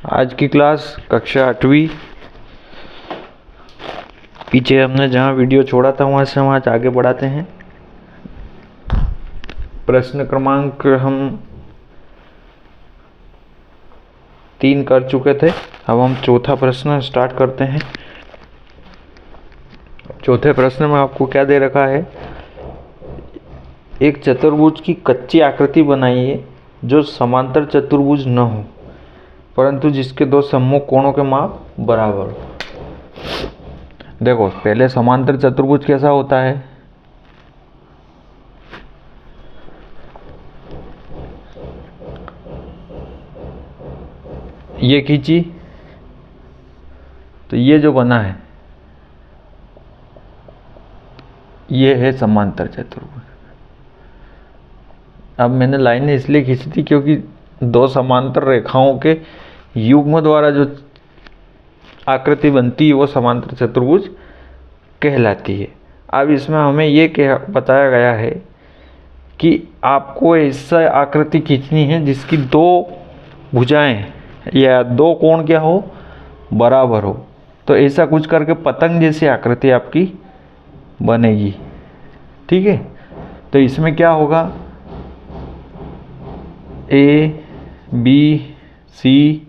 आज की क्लास कक्षा 8वीं। पीछे हमने जहाँ वीडियो छोड़ा था वहाँ से हम आज आगे बढ़ाते हैं। प्रश्न क्रमांक हम 3 कर चुके थे। अब हम चौथा प्रश्न स्टार्ट करते हैं। चौथे प्रश्न में आपको क्या दे रखा है, एक चतुर्भुज की कच्ची आकृति बनाइए जो समांतर चतुर्भुज न हो परंतु जिसके दो सम्मुख कोणों के माप बराबर हो। देखो पहले समांतर चतुर्भुज कैसा होता है, ये खींची तो ये जो बना है ये है समांतर चतुर्भुज। अब मैंने लाइनें इसलिए खींची थी क्योंकि दो समांतर रेखाओं के युग्म द्वारा जो आकृति बनती है वो समांतर चतुर्भुज कहलाती है। अब इसमें हमें ये बताया गया है कि आपको ऐसा आकृति खींचनी है जिसकी दो भुजाएं या दो कोण क्या हो, बराबर हो। तो ऐसा कुछ करके पतंग जैसी आकृति आपकी बनेगी। ठीक है, तो इसमें क्या होगा, ए बी सी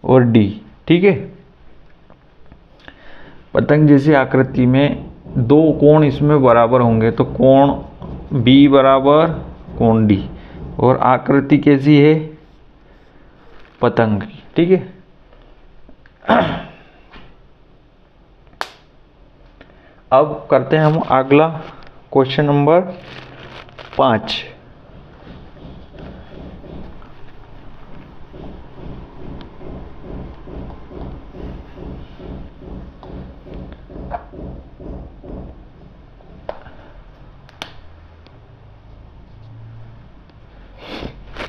और डी। ठीक है, पतंग जैसी आकृति में दो कोण इसमें बराबर होंगे तो कोण बी बराबर कोण डी, और आकृति कैसी है, पतंग की। ठीक है, अब करते हैं हम अगला क्वेश्चन नंबर 5।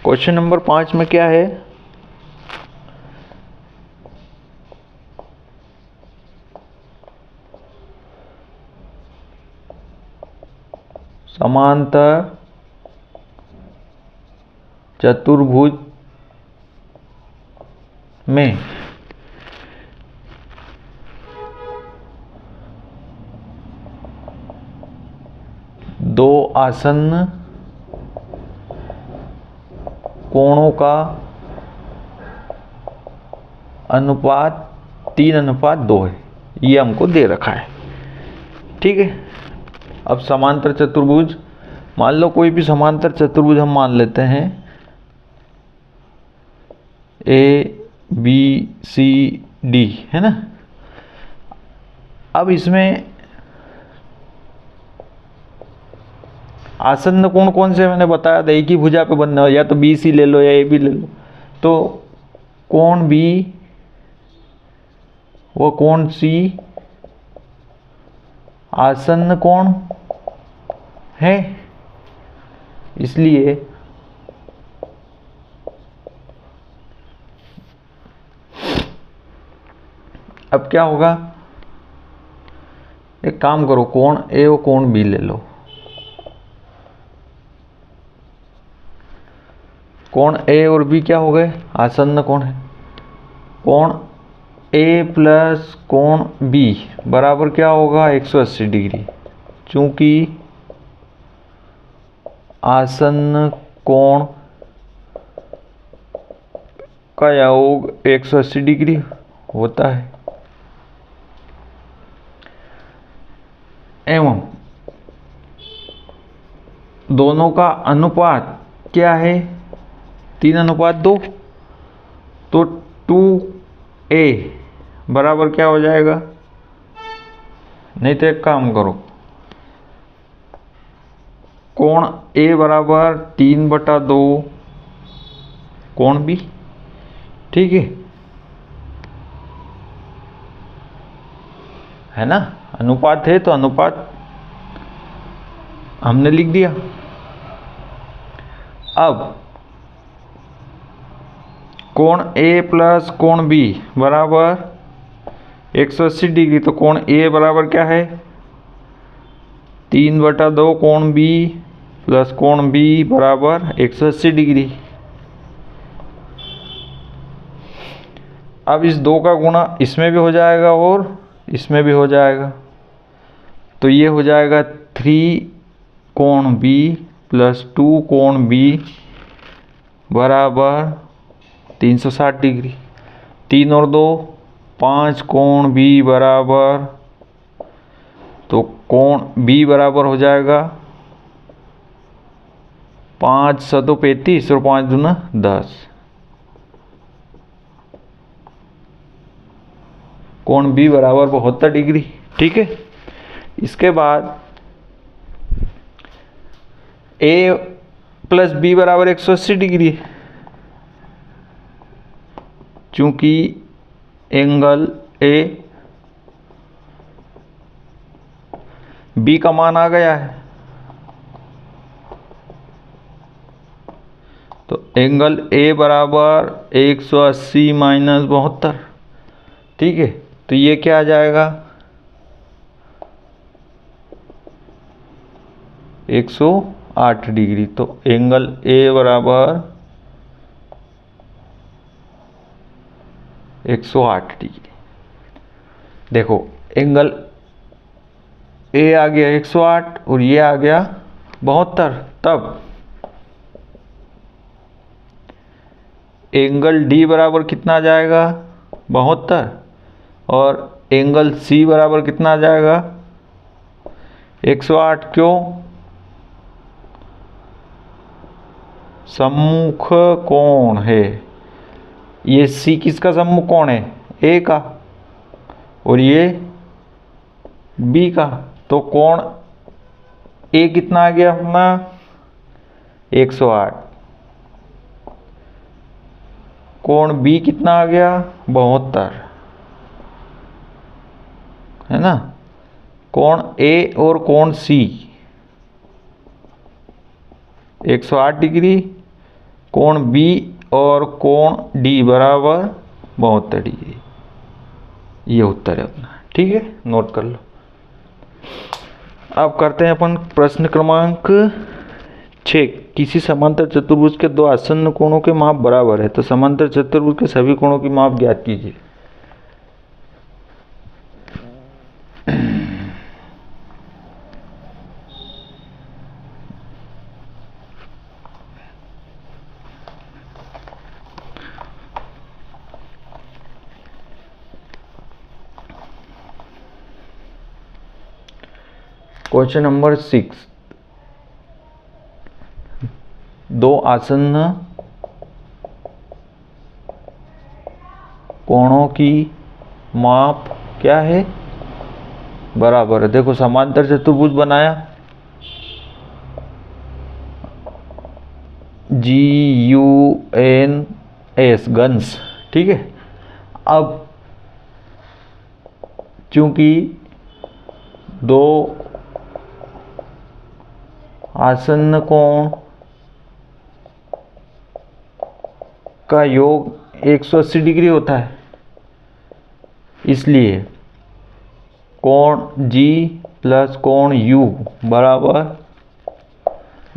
क्वेश्चन नंबर 5 में क्या है, समांतर चतुर्भुज में दो आसन्न कोणों का अनुपात 3:2 है। ये हमको दे रखा है। ठीक है, अब समांतर चतुर्भुज, मान लो कोई भी समांतर चतुर्भुज हम मान लेते हैं, ए बी सी डी, है ना। अब इसमें आसन्न कोण कौन से मैंने बताया था, एक ही भुजा पे बनना हो, या तो बी सी ले लो या ए बी ले लो। तो कोण बी व कोण सी आसन्न कोण है, इसलिए अब क्या होगा, एक काम करो, कोण ए और कोण बी ले लो। कोण ए और बी क्या हो गए, आसन्न कोण है। कोण ए प्लस कोण बी बराबर क्या होगा, 180 डिग्री। चूंकि आसन्न कोण का योग 180 डिग्री होता है, एवं दोनों का अनुपात क्या है, 3:2। तो 2a बराबर क्या हो जाएगा, नहीं तो एक काम करो, कोण ए बराबर 3/2 कोण बी। ठीक है ना, अनुपात है तो अनुपात हमने लिख दिया। अब कोण ए प्लस कोण बी बराबर 180 डिग्री, तो कोण ए बराबर क्या है, 3/2 कोण बी प्लस कोण बी बराबर 180 डिग्री। अब इस 2 का गुणा इसमें भी हो जाएगा और इसमें भी हो जाएगा, तो ये हो जाएगा 3 कोण B प्लस 2 कोण B बराबर 360 डिग्री। 3 और 2 5 कोण B बराबर, तो कोण B बराबर हो जाएगा 5 सतों 35 और 5 दूना 10। कोण B बराबर 72 डिग्री। ठीक है, इसके बाद A प्लस B बराबर 180 डिग्री, चूंकि एंगल A B का मान आ गया है, तो एंगल A बराबर 180 माइनस 72। ठीक है, तो ये क्या आ जाएगा 108 डिग्री। तो एंगल A बराबर 108 डिग्री। देखो एंगल A आ गया 108 और ये आ गया 72। तब एंगल D बराबर कितना आ जाएगा 72 और एंगल C बराबर कितना आ जाएगा 108। क्यों? सम्मुख कोण है, ये C किसका सम्मुख कोण है A का और ये B का, तो कोण A कितना आ गया अपना 108, कोण B कितना आ गया 72, है ना। कोण A और कोण C 108 डिग्री, कोण B और कोण D बराबर 72 डिग्री। ये उत्तर है अपना। ठीक है, नोट कर लो। अब करते हैं अपन प्रश्न क्रमांक 6। किसी समांतर चतुर्भुज के 2 आसन्न कोणों के माप बराबर है, तो समांतर चतुर्भुज के सभी कोणों की माप ज्ञात कीजिए। Question number 6। 2 आसन्न कोणों की माप क्या है बराबर है। देखो समांतर चतुर्भुज बनाया GUNS गन्स। ठीक है, अब चूंकि 2 आसन्न कोण का योग 180 डिग्री होता है, इसलिए कोण G प्लस कोण U बराबर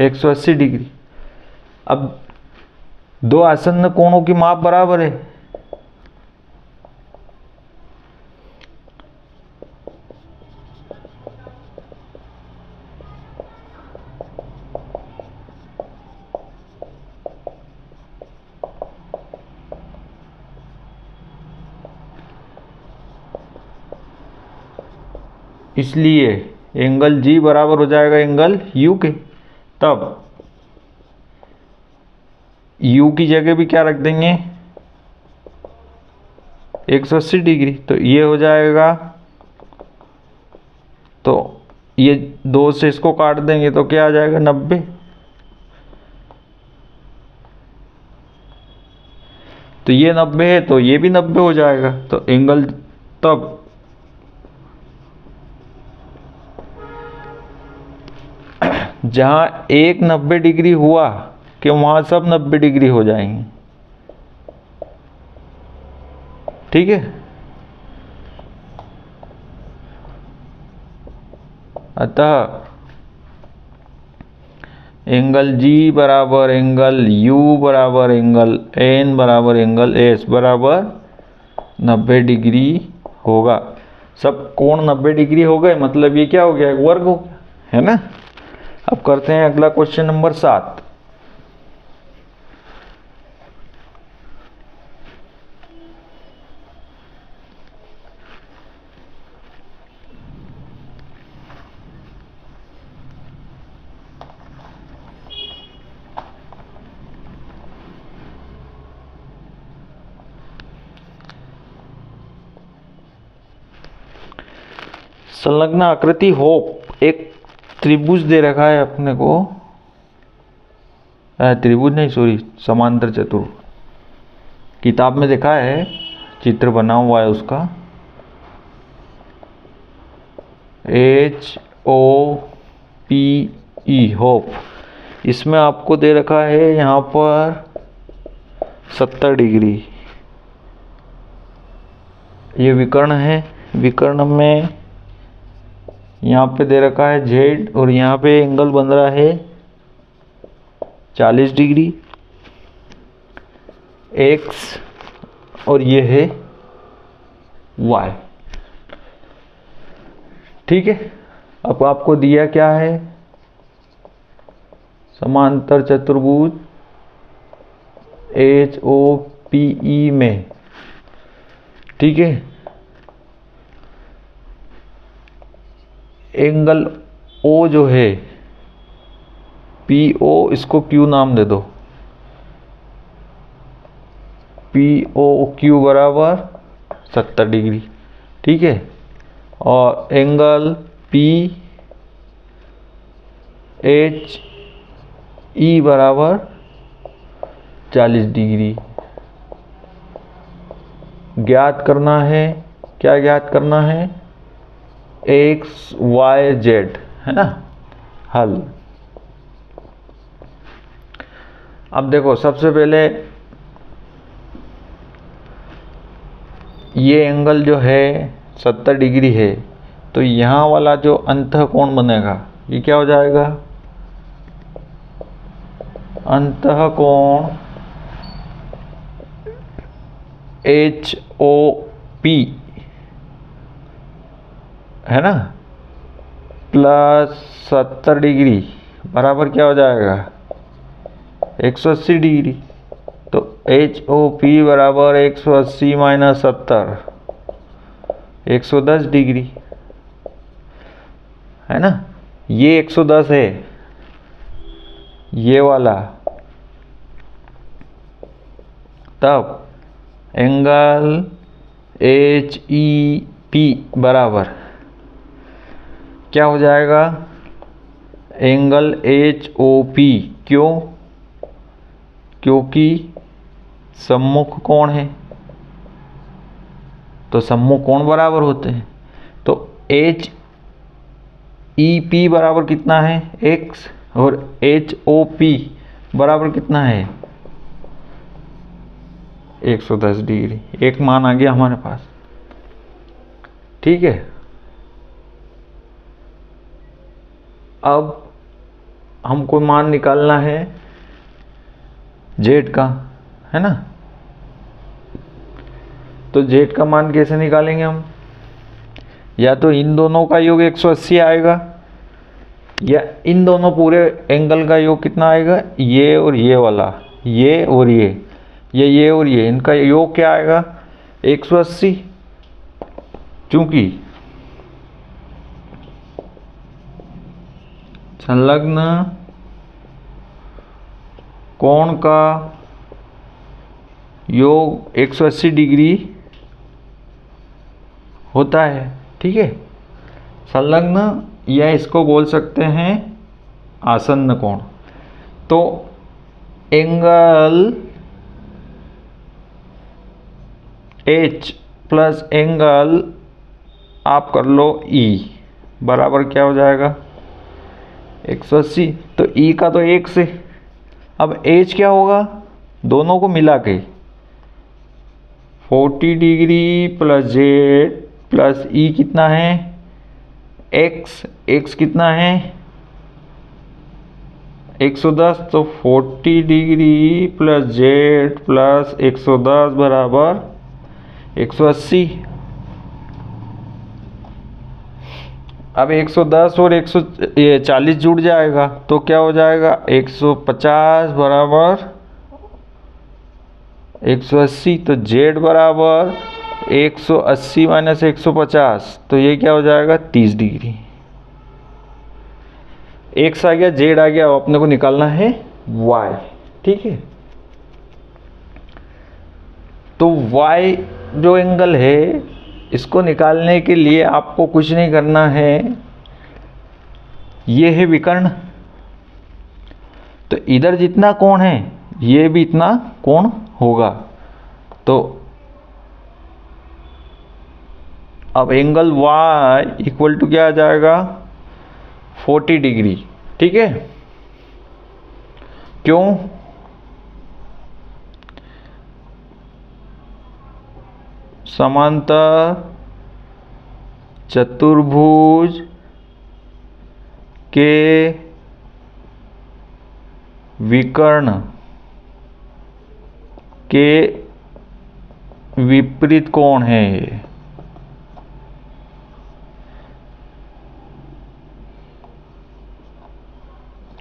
180 डिग्री। अब 2 आसन्न कोणों की माप बराबर है, इसलिए एंगल G बराबर हो जाएगा एंगल U के। तब U की जगह भी क्या रख देंगे 180 डिग्री, तो ये हो जाएगा, तो ये 2 से इसको काट देंगे तो क्या आ जाएगा 90। तो ये 90 है तो ये भी 90 हो जाएगा, तो एंगल तब जहां एक 90 डिग्री हुआ कि वहां सब 90 डिग्री हो जाएंगे। ठीक है, अतः एंगल G बराबर एंगल U बराबर एंगल N बराबर एंगल S बराबर 90 डिग्री होगा। सब कोण 90 डिग्री हो गए, मतलब ये क्या हो गया, एक वर्ग हो गया, है ना। अब करते हैं अगला क्वेश्चन नंबर 7। संलग्न आकृति होप एक त्रिभुज दे रखा है अपने को, त्रिभुज नहीं सॉरी समांतर चतुर्भुज, किताब में देखा है, चित्र बना हुआ है उसका, HOPE होप। इसमें आपको दे रखा है यहाँ पर 70 डिग्री, ये विकर्ण है। विकर्ण में यहाँ पे दे रखा है Z और यहाँ पे एंगल बन रहा है 40 डिग्री X और ये है Y। ठीक है, अब आपको दिया क्या है, समांतर चतुर्भुज HOPE में, ठीक है, एंगल O जो है PO, इसको Q नाम दे दो, POQ बराबर 70 डिग्री, ठीक है। और एंगल PHE बराबर 40 डिग्री। ज्ञात करना है, क्या ज्ञात करना है, X Y Z, है ना। हल। अब देखो सबसे पहले ये एंगल जो है 70 डिग्री है, तो यहाँ वाला जो अंतः कोण बनेगा ये क्या हो जाएगा, अंतः कोण HOP, है ना, प्लस 70 डिग्री बराबर क्या हो जाएगा, 180 डिग्री। तो HOP बराबर 180 माइनस 70, 110 डिग्री, है ना। ये 110 है, ये वाला, तब एंगल HEP बराबर क्या हो जाएगा, एंगल HOP। क्यों, क्योंकि सम्मुख कोण है, तो सम्मुख कोण बराबर होते हैं। तो HEP बराबर कितना है, X, और HOP बराबर कितना है, 110 डिग्री। एक मान आ गया हमारे पास, ठीक है। अब हमको मान निकालना है Z का, है ना। तो Z का मान कैसे निकालेंगे हम, या तो इन दोनों का योग 180 आएगा, या इन दोनों पूरे एंगल का योग कितना आएगा, ये और ये वाला, ये और ये और ये, इनका योग क्या आएगा, 180। चूंकि संलग्न कोण का योग 180 डिग्री होता है, ठीक है। संलग्न, या इसको बोल सकते हैं आसन्न कोण। तो एंगल H प्लस एंगल आप कर लो E बराबर क्या हो जाएगा, 180। तो E का तो 1 से, अब H क्या होगा, दोनों को मिला के 40 degree plus Z plus E कितना है, X कितना है, 110। तो 40 डिग्री प्लस Z प्लस 110 बराबर 180। अब 110 और 140 जुड़ जाएगा तो क्या हो जाएगा, 150 बराबर 180। तो z बराबर 180 माइनस 150, तो ये क्या हो जाएगा 30 डिग्री। x आ गया, z आ गया, अब अपने को निकालना है y। ठीक है, तो y जो एंगल है इसको निकालने के लिए आपको कुछ नहीं करना है, ये है विकर्ण, तो इधर जितना कोण है ये भी इतना कोण होगा। तो अब एंगल y इक्वल टू क्या आ जाएगा, 40 डिग्री। ठीक है, क्यों, समांतर चतुर्भुज के विकर्ण के विपरीत कोण है ये।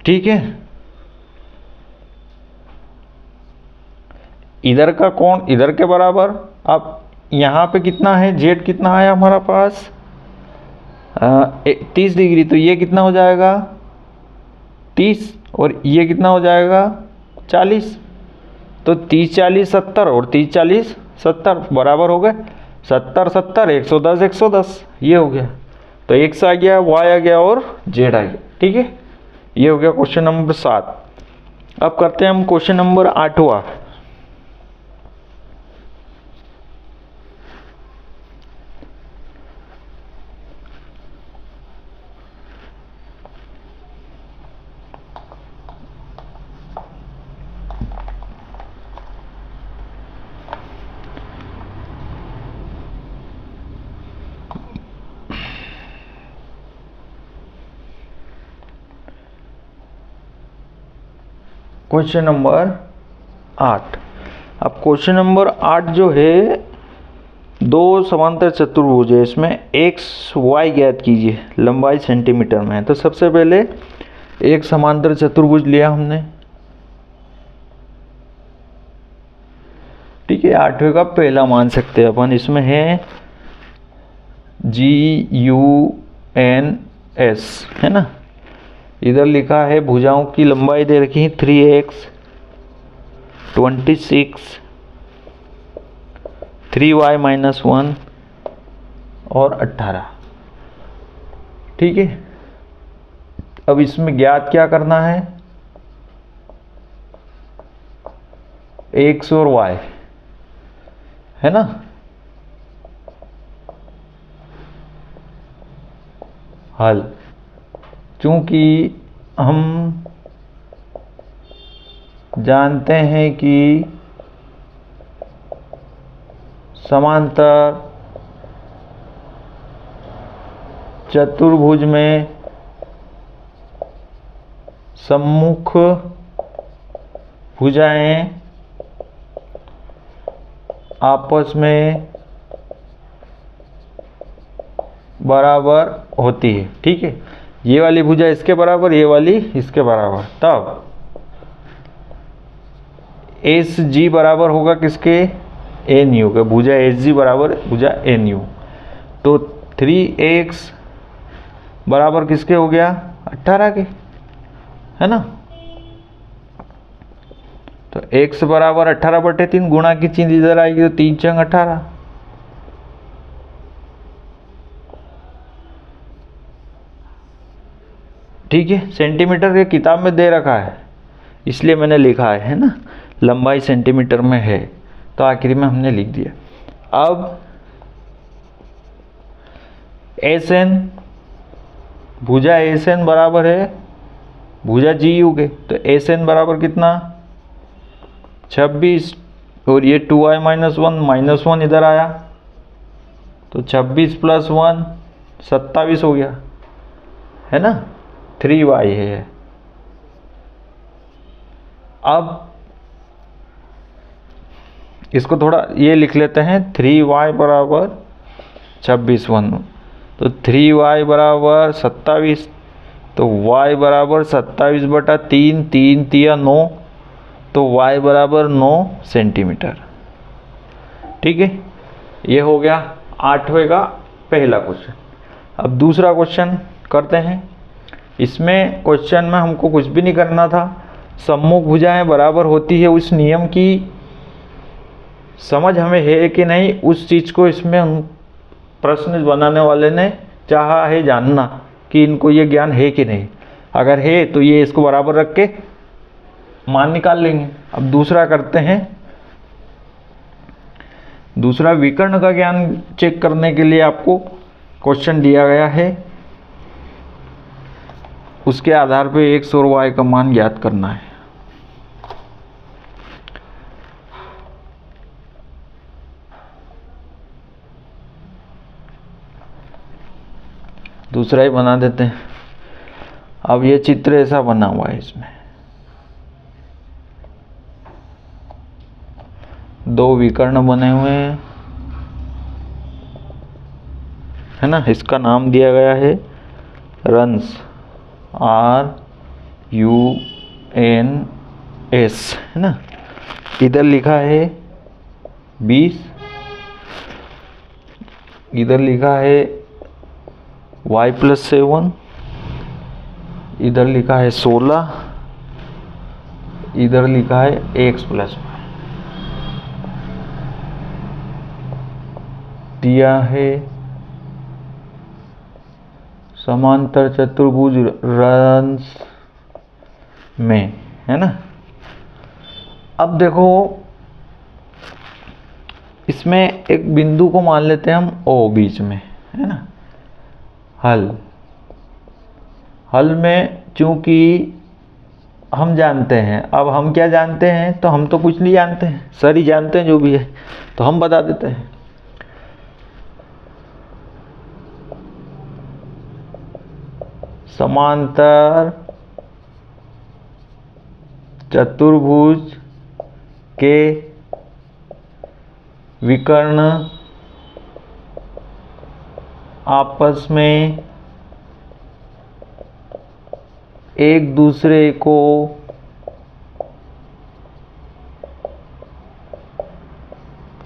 ठीक है, इधर का कोण इधर के बराबर। अब यहाँ पे कितना है, जेड कितना आया हमारा पास 30 डिग्री, तो ये कितना हो जाएगा 30, और ये कितना हो जाएगा 40। तो 30 40 70 और 30 40 70 बराबर हो गए 70 70 110 110, ये हो गया। तो x आ गया, y आ गया और z आ गया। ठीक है, ये हो गया क्वेश्चन नंबर 7। अब करते हैं हम क्वेश्चन नंबर 8वां। Question number 8। अब क्वेश्चन नंबर 8 जो है, दो समांतर चतुर्भुज है, इसमें x y ज्ञात कीजिए, लंबाई सेंटीमीटर में है। तो सबसे पहले एक समांतर चतुर्भुज लिया हमने। ठीक है, 8वें का पहला मान सकते हैं अपन। इसमें है GUNS, है ना। इधर लिखा है भुजाओं की लंबाई दे रखी है 3x 26 3y - 1 और 18। ठीक है, अब इसमें ज्ञात क्या करना है, x और y, है ना। हल, चूंकि हम जानते हैं कि समांतर चतुर्भुज में सम्मुख भुजाएं आपस में बराबर होती है। ठीक है, ये वाली भुजा इसके बराबर, ये वाली इसके बराबर, तब एस जी बराबर होगा किसके, एन यू के। भुजा एस जी बराबर भुजा एन यू। तो 3x बराबर किसके हो गया, 18 के, है ना। तो x बराबर 18/3, गुणा की चीज इधर आएगी तो 3 चंग 18। ठीक है, सेंटीमीटर के किताब में दे रखा है इसलिए मैंने लिखा है ना, लंबाई सेंटीमीटर में है तो आखिरी में हमने लिख दिया। अब SN, भुजा SN बराबर है भुजा GU के, तो SN बराबर कितना 26, और ये 2y - 1 -1 इधर आया तो 26 + 1 27 हो गया, है ना। 3y है। अब इसको थोड़ा ये लिख लेते हैं 3y बराबर 26 1, तो 3y बराबर 27, तो y बराबर 27/3, 3 तिया 9, तो y बराबर 9 सेंटीमीटर। ठीक है, ये हो गया 8वें का पहला क्वेश्चन। अब दूसरा क्वेश्चन करते हैं। इसमें क्वेश्चन में हमको कुछ भी नहीं करना था, सम्मुख भुजाएं बराबर होती है उस नियम की समझ हमें है कि नहीं, उस चीज़ को इसमें हम प्रश्न बनाने वाले ने चाहा है जानना कि इनको ये ज्ञान है कि नहीं। अगर है तो ये इसको बराबर रख के मान निकाल लेंगे। अब दूसरा करते हैं। दूसरा विकर्ण का ज्ञान चेक करने के लिए आपको क्वेश्चन दिया गया है, उसके आधार पे x और y का मान ज्ञात करना है। दूसरा ही बना देते हैं। अब ये चित्र ऐसा बना हुआ है, इसमें दो विकर्ण बने हुए हैं, है ना। इसका नाम दिया गया है रन्स, RUNS, है ना। इधर लिखा है 20, इधर लिखा है y+7, इधर लिखा है 16, इधर लिखा है x+y। दिया है समांतर चतुर्भुज रन्स में, है ना। अब देखो, इसमें एक बिंदु को मान लेते हैं हम O बीच में, है ना। हल में चूंकि हम जानते हैं, अब हम क्या जानते हैं, तो हम तो कुछ नहीं जानते हैं, सर ही जानते हैं जो भी है, तो हम बता देते हैं। समांतर चतुर्भुज के विकर्ण आपस में एक दूसरे को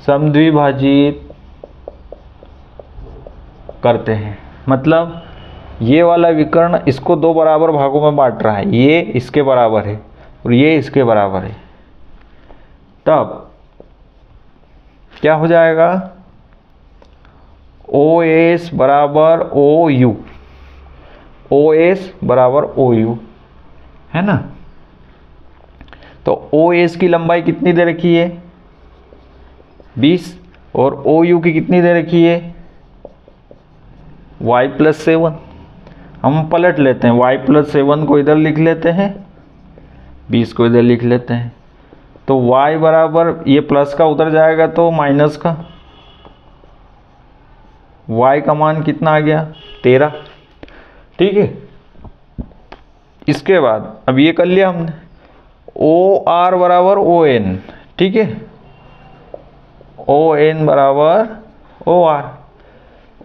समद्विभाजित करते हैं। मतलब ये वाला विकर्ण इसको दो बराबर भागों में बांट रहा है, ये इसके बराबर है और ये इसके बराबर है, तब क्या हो जाएगा, OS बराबर OU, OS बराबर OU, है ना। तो OS की लंबाई कितनी दे रखी है 20, और OU की कितनी दे रखी है y+7। हम पलट लेते हैं, y+7 को इधर लिख लेते हैं, 20 को इधर लिख लेते हैं, तो y बराबर, ये प्लस का उधर जाएगा तो माइनस का, y का मान कितना आ गया 13। ठीक है, इसके बाद अब ये कर लिया हमने, OR बराबर ON, ठीक है, ON बराबर OR।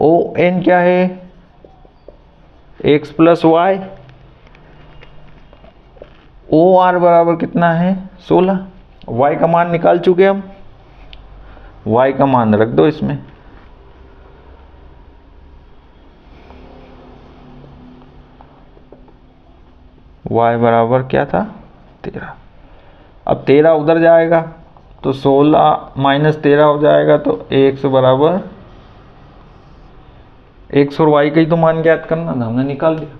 ON क्या है, x+y, OR बराबर कितना है 16। y का मान निकाल चुके हम, y का मान रख दो इसमें, y बराबर क्या था 13। अब 13 उधर जाएगा तो 16 माइनस 13 हो जाएगा, तो x बराबर, x और y का ही तो मान ज्ञात करना था, हमने निकाल दिया।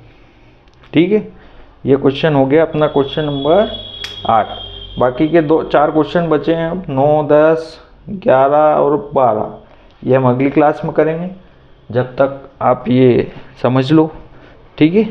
ठीक है, ये क्वेश्चन हो गया अपना क्वेश्चन नंबर 8। बाकी के 4 क्वेश्चन बचे हैं, अब 9, 10, 11 और 12, ये हम अगली क्लास में करेंगे। जब तक आप ये समझ लो, ठीक है।